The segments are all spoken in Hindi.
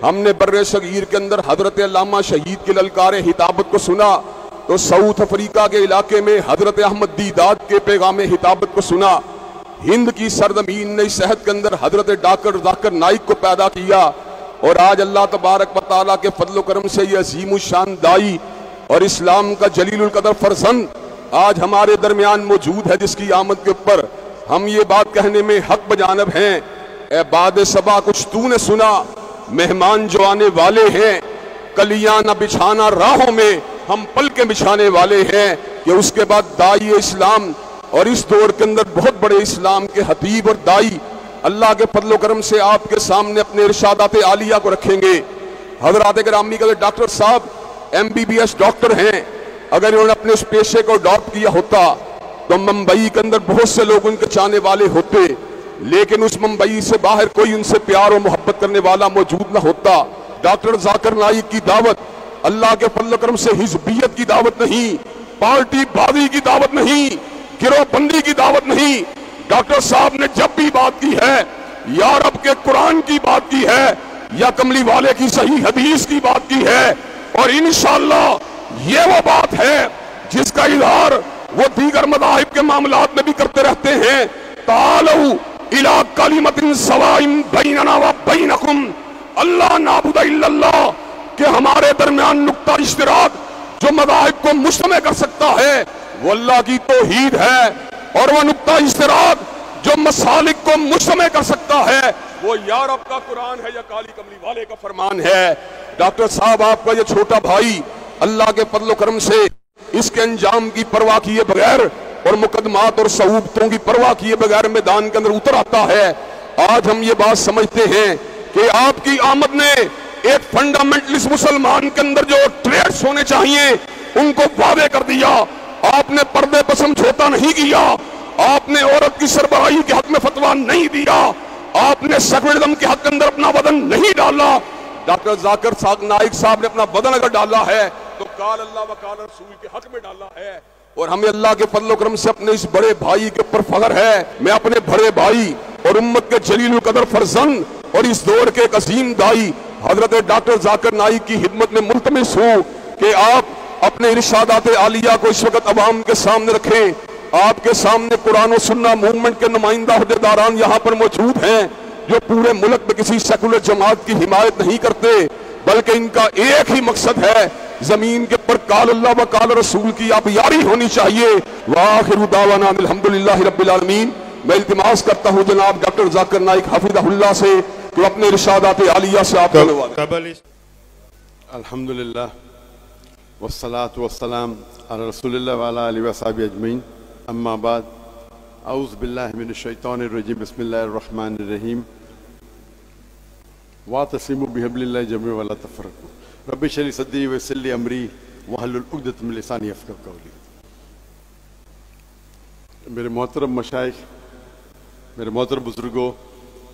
हमने बर्रे सगीर के अंदर हजरत अल्लामा शहीद के ललकारे हिताबत को सुना, तो साउथ अफ्रीका के इलाके में हजरत अहमद दीदाद के पैगाम हिताबत को सुना। हिंद की सरजमीन ने इस शहद के अंदर हजरत डॉक्टर जाकिर नाइक को पैदा किया, और आज अल्लाह तबारक व तआला के फजल करम से ये अजीम शान दाई और इस्लाम का जलीलुल कदर फरजंद आज हमारे दरमियान मौजूद है, जिसकी आमद के ऊपर हम ये बात कहने में हक बजानब हैं। ए बाद सबा कुछ तूने सुना, मेहमान जो आने वाले हैं, कलियां न बिछाना राहों में, हम पल के बिछाने वाले हैं। कि उसके बाद दाई इस्लाम, और इस दौर के अंदर बहुत बड़े इस्लाम के हतीब और दाई अल्लाह के फजल करम से आपके सामने अपने इरशादात आलिया को रखेंगे। हजरात गिरामी का डॉक्टर साहब MBBS डॉक्टर हैं, अगर इन्होंने अपने उस पेशे को अडॉप्ट किया होता तो मुंबई के अंदर बहुत से लोग उनके चाहने वाले होते, लेकिन उस मुंबई से बाहर कोई उनसे प्यार और मोहब्बत करने वाला मौजूद ना होता। डॉक्टर जाकिर नाइक की दावत अल्लाह के फजल करम से हिजबियत की दावत नहीं, पार्टी बाजी की दावत नहीं, गिरोहबंदी की दावत नहीं। डॉक्टर साहब ने जब भी बात की है या रब के कुरान की बात की है या कमली वाले की सही हदीस की बात की है, और इंशाअल्लाह ये वो बात है जिसका इजहार वो दीगर मज़ाहिब के मामलात में भी करते रहते हैं। तालू इला कलिमतिन सवाइन बैनना व बैनकुम अल्लाह नाबुद इल्लल्लाह, कि हमारे दरमियान नुक्ता इश्तिराक जो मज़ाहिब को मुश्तमे कर सकता है वो अल्लाह की तौहीद है, और वह नुक्ता इश्तिराक जो मसालिक को मुश्तमे कर सकता है वो या रब का कुरान है या काली कमली वाले का फरमान है। डॉक्टर साहब आपका ये छोटा भाई अल्लाह के फजल करम से इसके अंजाम की परवाह किए बगैर और मुकदमात और सऊबतों की परवाह किए बगैर मैदान के अंदर उतर आता है। आज हम ये बात समझते हैं कि आपकी आमद ने एक फंडामेंटलिस्ट मुसलमान के अंदर जो ट्रेड्स होने चाहिए उनको वादे कर दिया। आपने पर्दे पर समझौता नहीं किया, आपने औरत की सरबराही के हक में फतवा नहीं दिया, आपने सेकुलरिज्म के हक के अंदर अपना बदन नहीं डाला। डॉक्टर जाकिर नाइक साहब ने अपना बदन अगर डाला है तो काल अल्लाह व काल रसूल के हक में डाला है, और हमें अल्लाह के फजल करम से अपने इस बड़े भाई के ऊपर फख्र है। मैं अपने बड़े भाई और उम्मत के जलील कदर फरजंद और इस दौर के एक अजीम दाई हजरत डॉक्टर जाकिर नाइक की खिदमत में मुल्तमिस हूँ कि आप अपने इरशादात आलिया को इस वक्त अवाम के सामने रखें। आपके सामने कुरान और सुन्ना मूवमेंट के नुमाइंदा अहदेदारान यहाँ पर मौजूद हैं, जो पूरे मुल्क में किसी सेकुलर जमात की हिमायत नहीं करते, बल्कि इनका एक ही मकसद है, जमीन के ऊपर काल अल्लाह व काल रसूल की आप यारी होनी चाहिए। वाखिरु दावाना अल्हम्दुलिल्लाहि रब्बिल आलमीन। मैं इल्तिमास करता हूँ जनाब डॉक्टर जाकिर नाइक हफिज़हुल्लाह से कि अपने इरशादात आलिया से आप अल्हम्दुलिल्लाह वस्सलातु वस्सलाम अला रसूलिल्लाह व अला आलिहि व अस्हाबिहि अजमईन, अम्मा बाद, औज़ु बिल्लाहि मिनश शैतानिर रजीम, बिस्मिल्लाहिर रहमानिर रहीम, वातसिमू बिहब्लिल्लाहि जमीअन वला तफर्रक़ू, रब्बि इश्रह ली सदरी व यस्सिर ली अमरी वहलुल उक़दतम मिन लिसानी यफ़क़हू क़ौली। मेरे मोहतरम मशाइख़, मेरे मोहतरम बुज़ुर्गों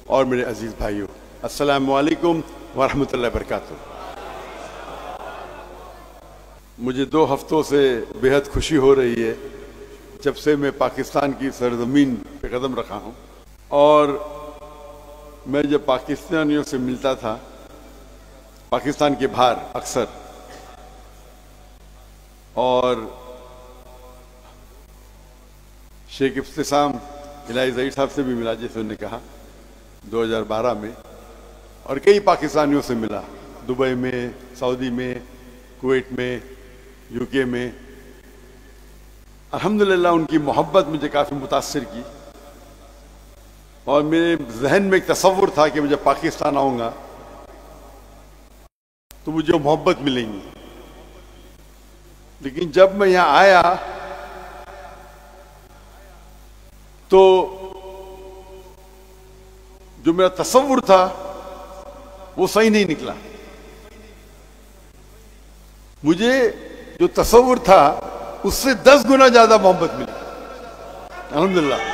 और मेरे अजीज़ भाइयों, अस्सलामु अलैकुम व रहमतुल्लाहि व बरकातुहू। मुझे 2 हफ्तों से बेहद खुशी हो रही है जब से मैं पाकिस्तान की सरजमीन पे कदम रखा हूँ, और मैं जब पाकिस्तानियों से मिलता था पाकिस्तान के बाहर अक्सर, और शेख इफ्तिसाम इलाही ज़हीर साहब से भी मिला जैसे उन्होंने कहा 2012 में, और कई पाकिस्तानियों से मिला, दुबई में, सऊदी में, कुवैत में, यूके में। अल्हम्दुलिल्लाह उनकी मोहब्बत मुझे काफ़ी मुतासिर की, और मेरे जहन में एक तसव्वुर था कि मैं जब पाकिस्तान आऊँगा तो मुझे मोहब्बत मिलेंगी। लेकिन जब मैं यहाँ आया तो जो मेरा तसव्वुर था वो सही नहीं निकला। मुझे जो तसव्वुर था उससे 10 गुना ज्यादा मोहब्बत मिली, अल्हम्दुलिल्लाह।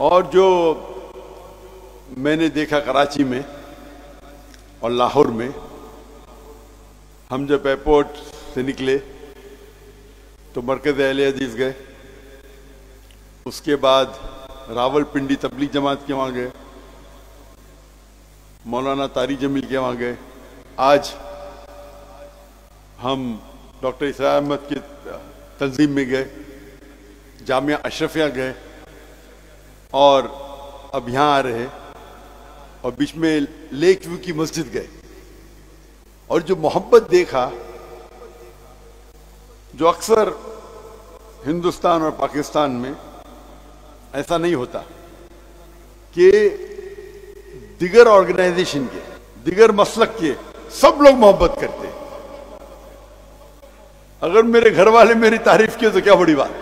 और जो मैंने देखा कराची में और लाहौर में, हम जब एयरपोर्ट से निकले तो मरकज़ अहले हदीस गए, उसके बाद रावलपिंडी तबलीग जमात के वहाँ गए, मौलाना तारी जमील के वहाँ गए, आज हम डॉक्टर इसरा अहमद की तंजीम में गए, जामिया अशरफिया गए और अब यहाँ आ रहे हैं और बीच में लेक व्यू की मस्जिद गए। और जो मोहब्बत देखा, जो अक्सर हिंदुस्तान और पाकिस्तान में ऐसा नहीं होता कि दिगर ऑर्गेनाइजेशन के, दिगर मसलक के सब लोग मोहब्बत करते हैं। अगर मेरे घर वाले मेरी तारीफ किए तो क्या बड़ी बात,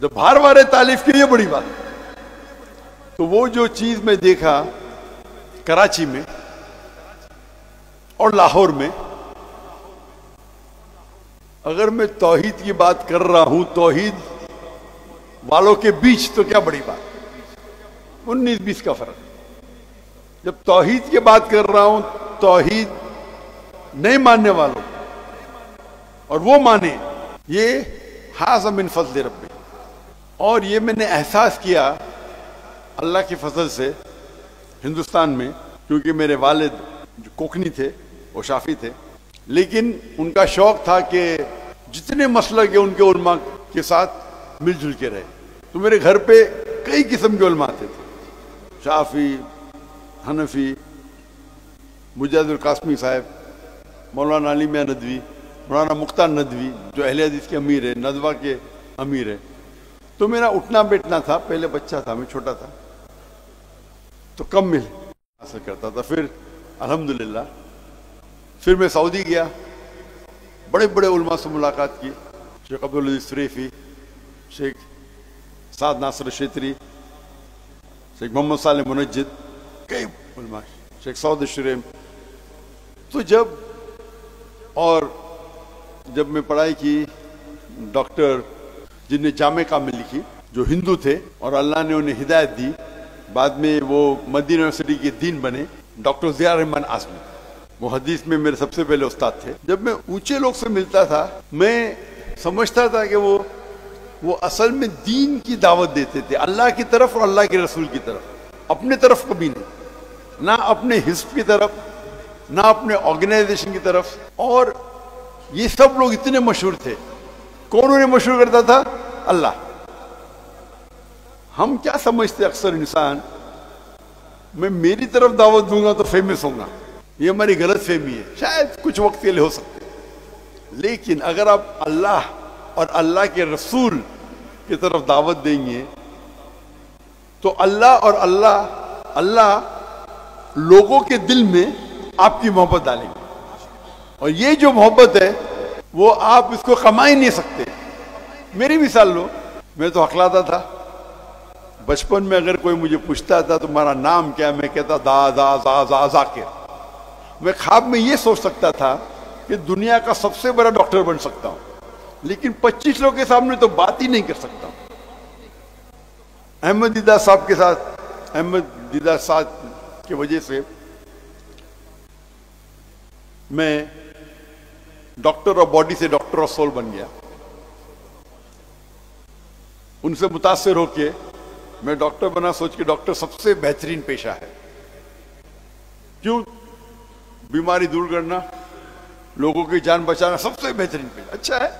जब बाहर वाले तारीफ की ये बड़ी बात। तो वो जो चीज मैं देखा कराची में और लाहौर में, अगर मैं तौहीद की बात कर रहा हूं तौहीद वालों के बीच, तो क्या बड़ी बात, 19-20 का फर्क। जब तौहीद की बात कर रहा हूं तौहीद नहीं मानने वालों और वो माने, ये हाज़ा मिन फज़ल रब्बी। और ये मैंने एहसास किया अल्लाह के फजल से हिंदुस्तान में, क्योंकि मेरे वालिद जो कोकनी थे वो शाफी थे, लेकिन उनका शौक था कि जितने मसलक है उनके उलमा के साथ मिलजुल के रहे। तो मेरे घर पे कई किस्म के उलमा आते थे, शाफी, हनफी, मुजाहिदुल कासमी साहब, मौलाना अली मियां नदवी, मौलाना मुख्तार नदवी जो अहले हदीस के अमीर है, नदवा के अमीर है। तो मेरा उठना बैठना था, पहले बच्चा था, मैं छोटा था तो कम मिल हासिल करता था। फिर अल्हम्दुलिल्लाह फिर मैं सऊदी गया, बड़े बड़े उलमा से मुलाकात की, शेख अब्दुल अजीज शरीफी, शेख साद नासिर शेतरी, शेख मोहम्मद साले मुनज्जिद, कई उलमा, शेख सऊद शुरेम। तो जब मैं पढ़ाई की, डॉक्टर जिनने जामे कामिल लिखी, जो हिंदू थे और अल्लाह ने उन्हें हिदायत दी, बाद में वो मदीना यूनिवर्सिटी के डीन बने, डॉक्टर ज़िया रहमान आज़मी, वो हदीस में मेरे सबसे पहले उस्ताद थे। जब मैं ऊंचे लोग से मिलता था, मैं समझता था कि वो असल में दीन की दावत देते थे, अल्लाह की तरफ और अल्लाह के रसूल की तरफ, अपने तरफ कभी नहीं, ना अपने हिस्ब की तरफ, ना अपने ऑर्गेनाइजेशन की तरफ। और ये सब लोग इतने मशहूर थे। कौन उन्हें मशहूर करता था? अल्लाह। हम क्या समझते अक्सर इंसान, मैं मेरी तरफ दावत दूंगा तो फेमस होगा, ये हमारी गलत फहमी है। शायद कुछ वक्त के लिए हो सकते, लेकिन अगर आप अल्लाह और अल्लाह के रसूल की तरफ दावत देंगे तो अल्लाह और अल्लाह लोगों के दिल में आपकी मोहब्बत डालेंगे। और ये जो मोहब्बत है वो आप इसको कमा ही नहीं सकते। मेरी मिसाल लो, मैं तो हकलाता था बचपन में, अगर कोई मुझे पूछता था तुम्हारा नाम क्या, मैं कहता दा जाकिर। मैं ख्वाब में ये सोच सकता था कि दुनिया का सबसे बड़ा डॉक्टर बन सकता हूं, लेकिन 25 लोगों के सामने तो बात ही नहीं कर सकता। अहमद दीदा साहब के साथ, अहमद दीदा साहब की वजह से मैं डॉक्टर ऑफ बॉडी से डॉक्टर ऑफ सोल बन गया। उनसे मुतासिर होके मैं डॉक्टर बना, सोच के डॉक्टर सबसे बेहतरीन पेशा है। क्यों? बीमारी दूर करना, लोगों की जान बचाना सबसे बेहतरीन पेशा। अच्छा है,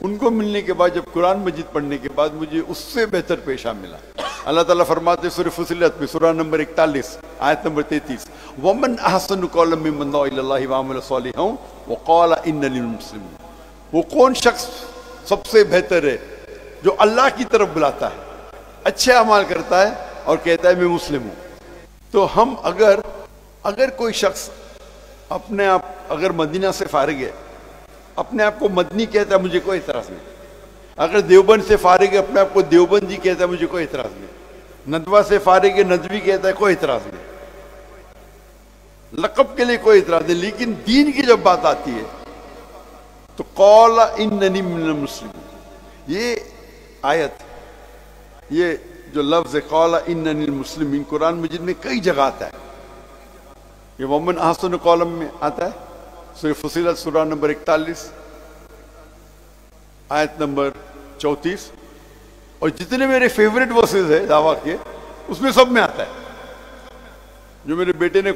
उनको मिलने के बाद, जब कुरान मजीद पढ़ने के बाद मुझे उससे बेहतर पेशा मिला। अल्लाह ताला फरमाते सूरह फुसिलत में, सूरह नंबर 41 आयत नंबर 33, वमन अहसनु कौलन मिम्मन दुआ इलल्लाहि व अमिल सालिहन व क़ाल इन्ननी मुस्लिम। वो कौन शख्स सबसे बेहतर है जो अल्लाह की तरफ बुलाता है, अच्छे अमाल करता है और कहता है मैं मुस्लिम हूं। तो हम अगर कोई शख्स अपने आप, अगर मदीना से फारिग है, अपने आप को मदनी कहता है, मुझे कोई इतराज नहीं। अगर देवबंद से फारिग है, अपने आप को देवबंदी कहता है, मुझे कोई इतराज नहीं। नदवा से फारिग है, नदवी कहता है, कोई इतराज नहीं। लक़ब के लिए कोई इतराज नहीं। लेकिन दीन की जब बात आती है तो क़ाल इन्ननी मिनल मुस्लिमीन, ये आयत, ये जो लफ्ज कौला इन्ननी मुस्लिमीन कुरान मजीद में कई जगह आता है। ये वमन अहसन कौलम में आता है, सूरह फुसिलत सूरह नंबर 41 आयत नंबर 34, और जितने मेरे फेवरेट वर्सेस है दावा के उसमें सब में आता है। जो मेरे बेटे ने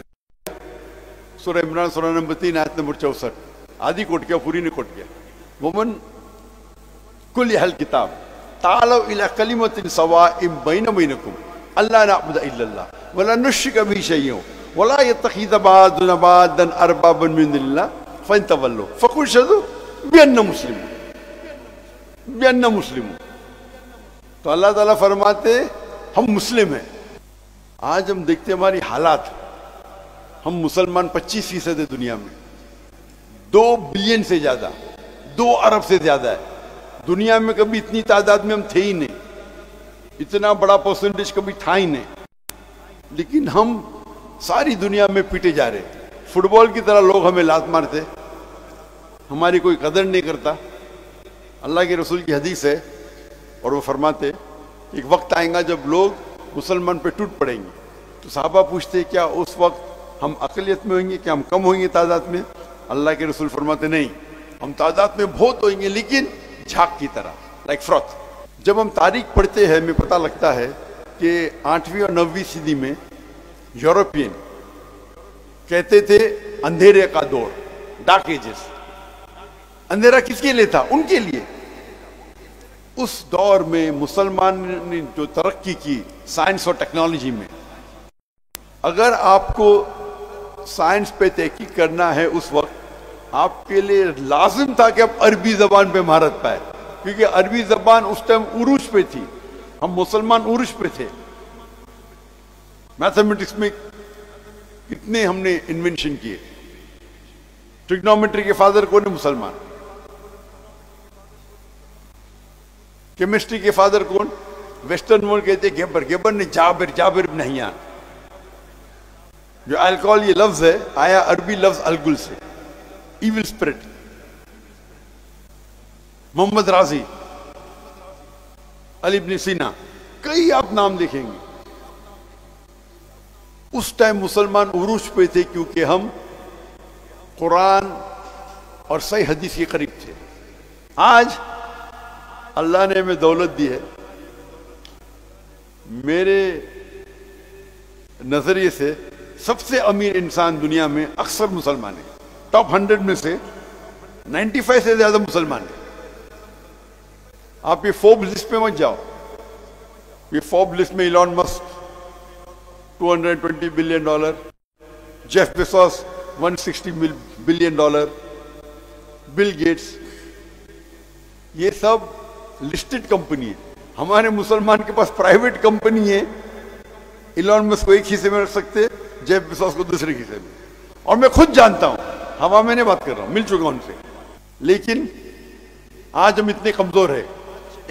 सूरह इमरान सूरह नंबर 3 आयत नंबर 64 आधी कोट किया, पूरी ने कोट किया। वमन कुल अहल किताब तालव इला कलिमतिन सवाइम बैना बैनकुम अल्ला नअबुद इल्लल्लाह वला नुश्रिक बिही शैय्यन वला यत्तखिज़ बादुना बादन अरबाबन मिन दुनिल्लाह फइन तवल्लू फकुल शहदू बिअन्ना मुस्लिम। तो अल्लाह ताला फरमाते हम मुस्लिम हैं। आज हम देखते हमारी हालात, हम मुसलमान 25% है दुनिया में, 2 बिलियन से ज्यादा, 2 अरब से ज्यादा है। दुनिया में कभी इतनी तादाद में हम थे ही नहीं, इतना बड़ा परसेंटेज कभी था ही नहीं, लेकिन हम सारी दुनिया में पीटे जा रहे। फुटबॉल की तरह लोग हमें लात मारते, हमारी कोई कदर नहीं करता। अल्लाह के रसूल की हदीस है और वो फरमाते एक वक्त आएगा जब लोग मुसलमान पे टूट पड़ेंगे। तो साहबा पूछते क्या उस वक्त हम अकलियत में होंगे, क्या हम कम होंगे तादाद में? अल्लाह के रसूल फरमाते नहीं, हम तादाद में बहुत होंगे लेकिन झाग की तरह, लाइक फ्रॉथ। जब हम तारीख पढ़ते हैं हमें पता लगता है कि 8वीं और 9वीं सदी में यूरोपियन कहते थे अंधेरे का दौर, डार्क एजेस। अंधेरा किसके लिए था? उनके लिए। उस दौर में मुसलमान ने जो तरक्की की साइंस और टेक्नोलॉजी में, अगर आपको साइंस पे तहकीक करना है उस वक्त आपके लिए लाजिम था कि आप अरबी जबान पे महारत पाए, क्योंकि अरबी जबान उस टाइम उरूज पे थी। हम मुसलमान उरूज पे थे। मैथमेटिक्स में कितने हमने इन्वेंशन किए। ट्रिग्नोमेट्री के फादर कौन है? मुसलमान। केमिस्ट्री के फादर कौन? वेस्टर्न वर्ल्ड कहते गेबर, गेबर ने जाबिर इब्न हय्यान। जो अल्कोहल ये लफ्ज है आया अरबी लफ्ज अलगुल से, इविल स्पिरिट। मोहम्मद राजी, अली इब्न सीना, कई आप नाम देखेंगे। उस टाइम मुसलमान उरूज पे थे क्योंकि हम कुरान और सही हदीस के करीब थे। आज अल्लाह ने हमें दौलत दी है। मेरे नजरिए से सबसे अमीर इंसान दुनिया में अक्सर मुसलमान है। टॉप 100 में से 95 से ज्यादा मुसलमान है। आप ये फोर्ब्स लिस्ट पे मत जाओ। ये फोर्ब्स लिस्ट में Elon Musk $220 billion, Jeff Bezos $160 billion, Bill Gates, ये सब लिस्टेड कंपनी है। हमारे मुसलमान के पास प्राइवेट कंपनी है। इलॉन मस्क को एक हिस्से में रख सकते, जेफ बेजोस को दूसरे हिस्से में। और मैं खुद जानता हूं, हवा में नहीं बात कर रहा हूं, मिल चुका उनसे। लेकिन आज हम इतने कमजोर है।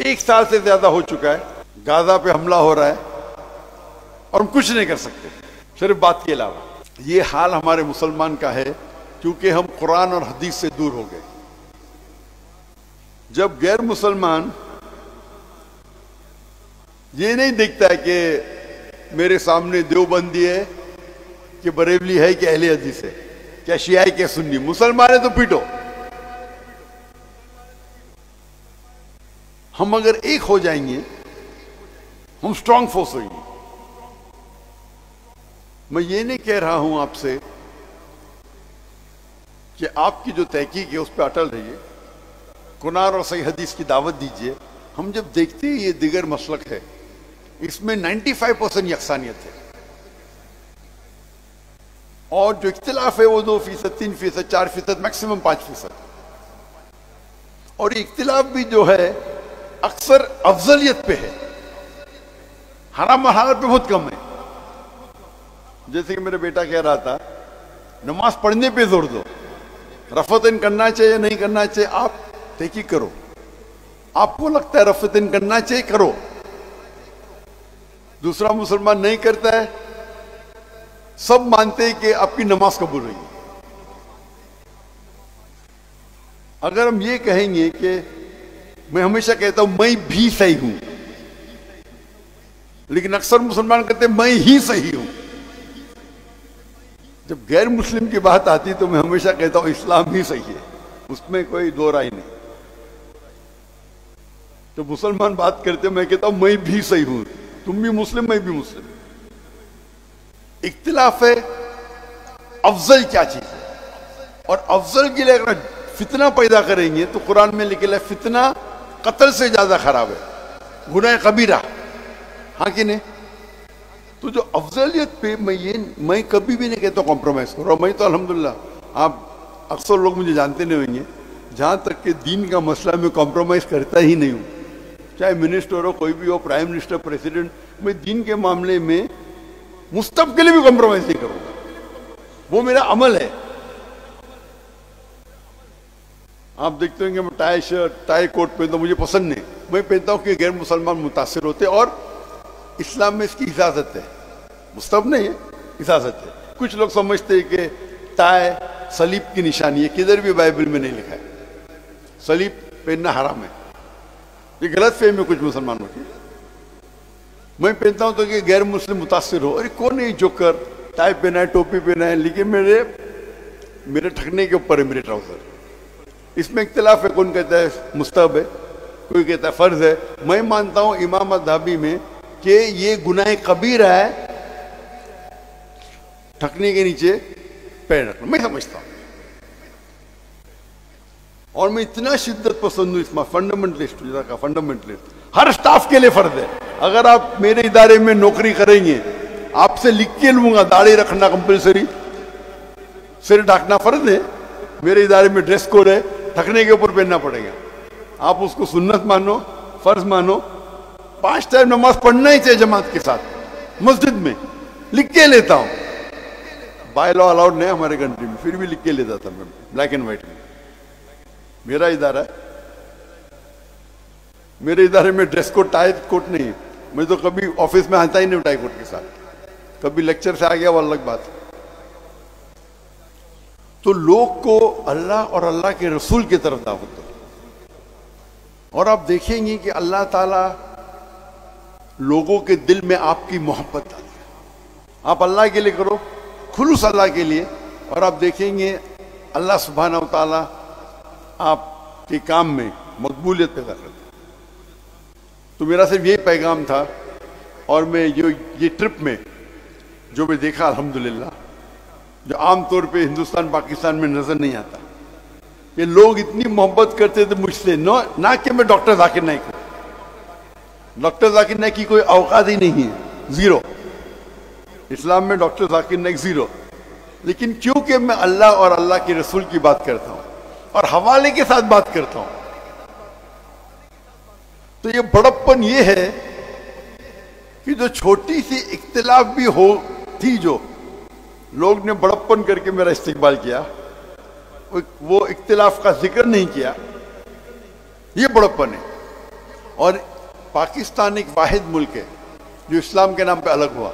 1 साल से ज्यादा हो चुका है गाजा पे हमला हो रहा है और हम कुछ नहीं कर सकते सिर्फ बात के अलावा। ये हाल हमारे मुसलमान का है क्योंकि हम कुरान और हदीस से दूर हो गए। जब गैर मुसलमान ये नहीं देखता है कि मेरे सामने देवबंदी है कि बरेलवी है कि अहले हदीस है, क्या शिया है क्या सुन्नी, मुसलमान है तो पीटो। हम अगर एक हो जाएंगे हम स्ट्रांग फोर्स होंगे। मैं ये नहीं कह रहा हूं आपसे कि आपकी जो तहकीक है उस पर अटल रहिए, कुरान और सही हदीस की दावत दीजिए। हम जब देखते हैं ये दिगर मसलक है, इसमें 95% यकसानियत है और जो इख्तिलाफ है वो 2%, 3%, 4%, मैक्सिमम 5%। और ये इख्तिलाफ भी जो है अक्सर अफजलियत पे है, हराम हालत पे बहुत कम है। जैसे कि मेरा बेटा कह रहा था, नमाज पढ़ने पे जोर दो, रफतन करना चाहिए नहीं करना चाहिए आप तहकीक करो। आपको लगता है रफतन करना चाहिए, करो। दूसरा मुसलमान नहीं करता है, सब मानते हैं कि आपकी नमाज कबूल होगी। अगर हम ये कहेंगे कि मैं हमेशा कहता हूं मैं भी सही हूं, लेकिन अक्सर मुसलमान कहते हैं मैं ही सही हूं। जब गैर मुस्लिम की बात आती तो मैं हमेशा कहता हूं इस्लाम ही सही है, उसमें कोई दो राय नहीं। तो मुसलमान बात करते मैं कहता हूं मैं भी सही हूं, तुम भी मुस्लिम मैं भी मुस्लिम। इख्तिलाफ है अफजल क्या चीज है, और अफजल के लिए अगर फितना पैदा करेंगे तो कुरान में लिखा है फितना कत्ल से ज्यादा खराब है, गुनाह कबीरा। हाँ कि नहीं? तो जो अफजलियत पे मैं कभी भी नहीं कहता कॉम्प्रोमाइज करो। मैं तो अल्हम्दुलिल्लाह, आप अक्सर लोग मुझे जानते नहीं होंगे, जहां तक कि दीन का मसला में कॉम्प्रोमाइज करता ही नहीं हूं। चाहे मिनिस्टर हो, कोई भी हो, प्राइम मिनिस्टर, प्रेसिडेंट, मैं दीन के मामले में मुस्तब के लिए भी कॉम्प्रोमाइज नहीं करूंगा, वो मेरा अमल है। आप देखते होंगे मैं टाई शर्ट टाई कोट पहनता हूं, मुझे पसंद नहीं, मैं पहनता हूं कि गैर मुसलमान मुतासिर होते, और इस्लाम में इसकी इजाजत है, मुस्तहब नहीं है, इजाजत है। कुछ लोग समझते हैं कि टाई सलीब की निशानी है, किधर भी बाइबल में नहीं लिखा है सलीब पहनना हराम है, ये गलत फहमी कुछ मुसलमानों की। मैं पहनता हूं तो कि गैर मुस्लिम मुतासिर हो, अरे कौन है जोकर, टाई पहना है, टोपी पहना है, लेकिन मेरे ठगने के ऊपर है मेरे ट्राउजर। इसमें इख्तिलाफ है, कौन कहता है मुस्तहब है, कोई कहता है फर्ज है। मैं मानता हूं इमाम अज़हबी में कि ये गुनाह कबीरा है ठकने के नीचे पैर रखना, मैं समझता हूं। और मैं इतना शिद्दत पसंद हूं इसमें, फंडामेंटलिस्ट का फंडामेंटलिस्ट, हर स्टाफ के लिए फर्ज है। अगर आप मेरे इदारे में नौकरी करेंगे, आपसे लिख के लूंगा दाढ़ी रखना कंपलसरी, सिर ढकना फर्ज है, मेरे इदारे में ड्रेस कोड है, ठकने के ऊपर पहनना पड़ेगा। आप उसको सुन्नत मानो, फर्ज मानो, 5 टाइम नमाज पढ़ना ही चाहिए जमात के साथ मस्जिद में, लिख के लेता हूं। बाय लॉ अलाउड नहीं हमारे कंट्री में, फिर भी लिख के लेता था मैं ब्लैक एंड व्हाइट में। मेरा इदारा है, मेरे इदारे में ड्रेस कोड टाई कोट नहीं है। मैं तो कभी ऑफिस में आता ही नहीं टाई कोट के साथ, कभी लेक्चर से आ गया वो अलग बात। तो लोग को अल्लाह और अल्लाह के रसूल की तरफ दावत दो, और आप देखेंगे कि अल्लाह ताला लोगों के दिल में आपकी मोहब्बत डाले। आप अल्लाह के लिए करो, खुलूस अल्लाह के लिए, और आप देखेंगे अल्लाह सुब्हानहू व तआला आपके काम में मकबूलियत पैदा करता। तो मेरा सिर्फ यही पैगाम था, और मैं ये ट्रिप में जो मैं देखा अल्हम्दुलिल्लाह, जो आमतौर पे हिंदुस्तान पाकिस्तान में नजर नहीं आता, ये लोग इतनी मोहब्बत करते थे मुझसे, ना कि मैं डॉक्टर जाकिर नाइक हूं। डॉक्टर जाकिर नाइक की कोई औकात ही नहीं है, जीरो। इस्लाम में डॉक्टर जाकिर नाइक जीरो। लेकिन क्योंकि मैं अल्लाह और अल्लाह के रसूल की बात करता हूं और हवाले के साथ बात करता हूं, तो ये बड़प्पन ये है कि जो छोटी सी इख्तिलाफ भी हो थी, जो लोग ने बड़प्पन करके मेरा इस्तेकबाल किया, वो इख्तिलाफ का जिक्र नहीं किया, ये बड़प्पन है। और पाकिस्तान एक वाहिद मुल्क है जो इस्लाम के नाम पे अलग हुआ।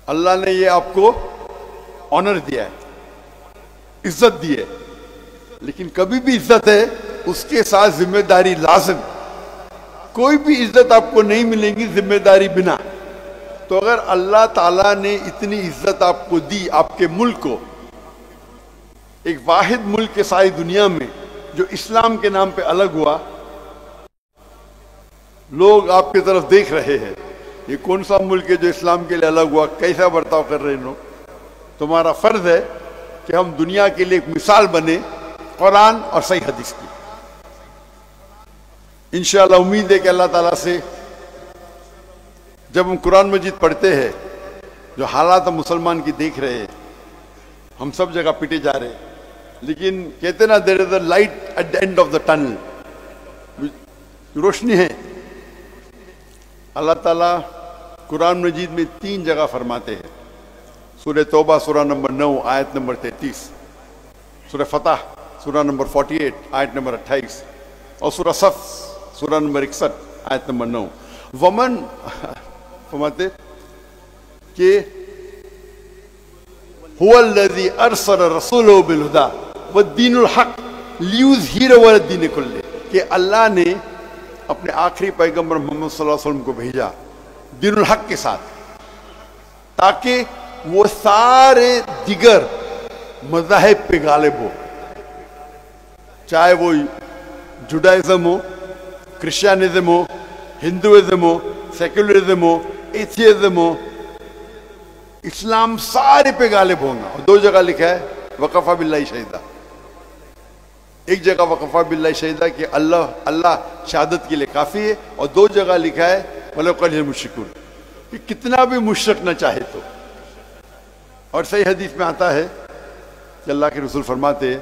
अल्लाह ने ये आपको ऑनर दिया है, इज्जत दी है, लेकिन कभी भी इज्जत है उसके साथ जिम्मेदारी लाजिम। कोई भी इज्जत आपको नहीं मिलेगी जिम्मेदारी बिना। तो अगर अल्लाह ताला ने इतनी इज्जत आपको दी, आपके मुल्क को, एक वाहिद मुल्क के सारी दुनिया में जो इस्लाम के नाम पे अलग हुआ, लोग आपकी तरफ देख रहे हैं, ये कौन सा मुल्क है जो इस्लाम के लिए अलग हुआ, कैसा बर्ताव कर रहे हैं लोग। तुम्हारा फर्ज है कि हम दुनिया के लिए एक मिसाल बने कुरान और सही हदीस की। इंशाअल्लाह उम्मीद है कि अल्लाह ताला से जब हम कुरान मजीद पढ़ते हैं, जो हालात हम मुसलमान की देख रहे हैं, हम सब जगह पिटे जा रहे हैं, लेकिन कहते ना there is a light at the end of the tunnel, रोशनी है। अल्लाह ताला कुरान मजीद में 3 जगह फरमाते हैं, सूरह तौबा सूरह नंबर 9 आयत नंबर 33, सूरह फतह सूरह नंबर 48 आयत नंबर 28, और सूरह सफ सूरह नंबर 61 आयत नंबर 9। वमन फरमाते कि हुवल्लज़ी अरसल रसूलहु बिल हुदा वद्दीनुल हक लियुज़हिरहु अला दीनि कुल्लिही, कि अल्लाह ने अपने आखिरी पैगंबर मोहम्मद सल्लल्लाहु अलैहि वसल्लम को भेजा दीनुल हक के साथ, ताकि वो सारे दिगर मज़ाहिब पे गालिब हो, चाहे वो जुडाइज्म हो, क्रिश्चियनिज्म हो, हिंदुइज्म हो, सेक्युलरिज्म हो, एथियज्म हो, इस्लाम सारे पे गालिब होगा। और दो जगह लिखा है वक़फ़ा बिल्लाहि शहीदा, एक जगह वक़फ़ा बिल्लाहि शहीदा कि अल्लाह शहादत के लिए काफ़ी है, और दो जगह लिखा है वलो करिहल मुश्रिकून कि कितना भी मुशरिक न चाहे तो। और सही हदीस में आता है कि अल्लाह के रसूल फरमाते हैं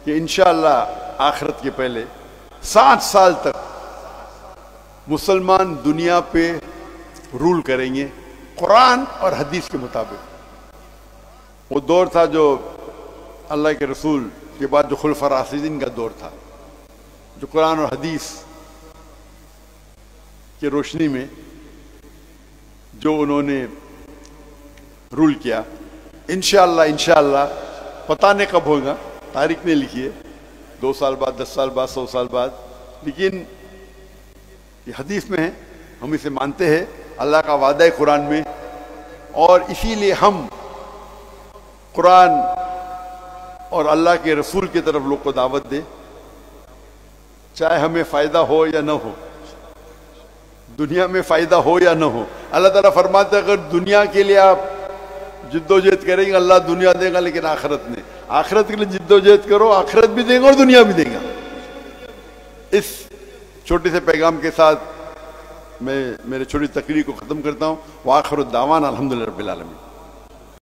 कि इंशाअल्लाह आखिरत के पहले 60 साल तक मुसलमान दुनिया पे रूल करेंगे कुरान और हदीस के मुताबिक। वो दौर था जो अल्लाह के रसूल के बाद जो खुलफा राशिदीन का दौर था, जो कुरान और हदीस की रोशनी में जो उन्होंने रूल किया। इंशाअल्लाह पता नहीं कब होगा, तारीख नहीं लिखी है, 2 साल बाद, 10 साल बाद, 100 साल बाद, लेकिन ये हदीस में है, हम इसे मानते हैं, अल्लाह का वादा है कुरान में, और इसीलिए हम कुरान और अल्लाह के रसूल की तरफ लोग को दावत दे, चाहे हमें फ़ायदा हो या ना हो, दुनिया में फ़ायदा हो या ना हो। अल्लाह ताला फरमाते अगर दुनिया के लिए आप जिद्दोजहद करेंगे अल्लाह दुनिया देगा, लेकिन आखिरत नहीं, आखिरत के लिए जिद्दोजहद करो, आखिरत भी देगा और दुनिया भी देगा। इस छोटे से पैगाम के साथ मैं मेरे छोटी तकरीर को ख़त्म करता हूँ। वाखिर दावाना अल्हम्दुलिल्लाह रब्बिल आलमीन।